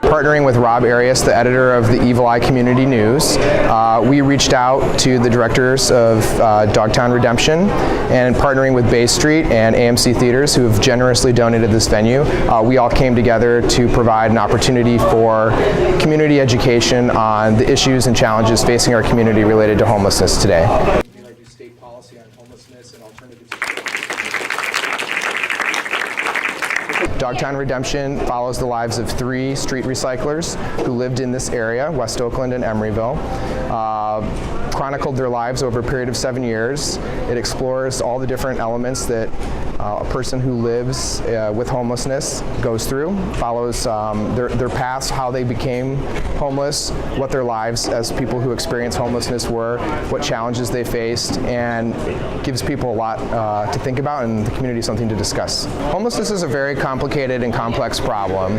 partnering with Rob Arias, the editor of the Evil Eye Community News, we reached out to the directors of Dogtown Redemption, and partnering with Bay Street and AMC Theaters, who have generously donated this venue, we all came together to provide an opportunity for community education on the issues and challenges facing our community related to homelessness today. State policy on homelessness and alternatives. Dogtown Redemption follows the lives of 3 street recyclers who lived in this area, West Oakland and Emeryville. Chronicled their lives over a period of 7 years. It explores all the different elements that a person who lives with homelessness goes through, follows their past, how they became homeless, what their lives as people who experience homelessness were, what challenges they faced, and gives people a lot to think about and the community something to discuss. Homelessness is a very complicated and complex problem.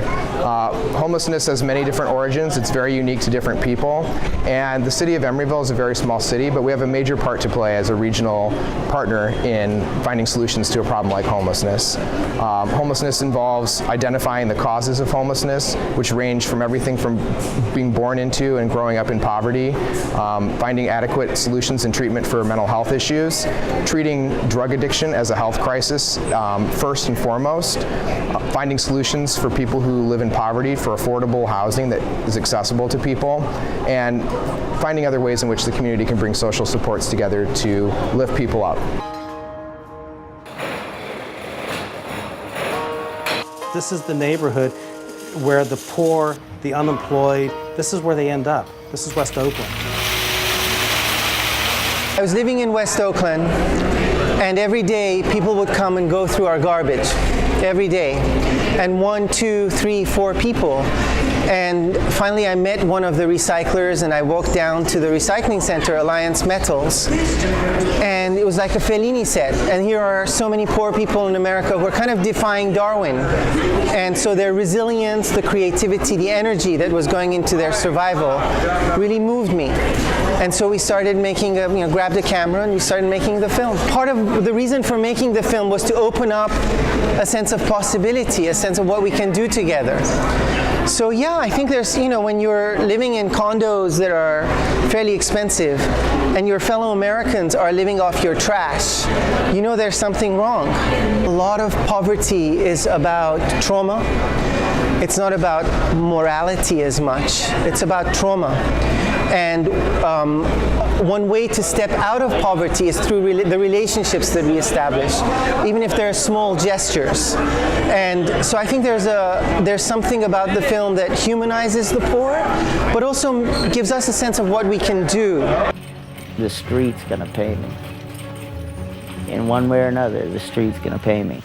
Homelessness has many different origins. It's very unique to different people, and the city of Emeryville is a very small city, but we have a major part to play as a regional partner in finding solutions to a problem like homelessness. Homelessness involves identifying the causes of homelessness, which range from everything from being born into and growing up in poverty, finding adequate solutions and treatment for mental health issues, treating drug addiction as a health crisis first and foremost, finding solutions for people who live in poverty for affordable housing that is accessible to people, and finding other ways in which the community can bring social supports together to lift people up. This is the neighborhood where the poor, the unemployed, this is where they end up. This is West Oakland. I was living in West Oakland, and every day people would come and go through our garbage. Every day. And 1, 2, 3, 4 people. And finally I met one of the recyclers, and I walked down to the recycling center, Alliance Metals, and it was like a Fellini set. And here are so many poor people in America who are kind of defying Darwin. And so their resilience, the creativity, the energy that was going into their survival really moved me. And so we started making, grabbed a camera and we started making the film. Part of the reason for making the film was to open up a sense of possibility, a sense of what we can do together. So yeah, I think there's, when you're living in condos that are fairly expensive and your fellow Americans are living off your trash, there's something wrong. A lot of poverty is about trauma. It's not about morality as much. It's about trauma. And one way to step out of poverty is through the relationships that we establish, even if they're small gestures. And so I think there's something about the film that humanizes the poor, but also gives us a sense of what we can do. The street's gonna pay me. In one way or another, the street's gonna pay me.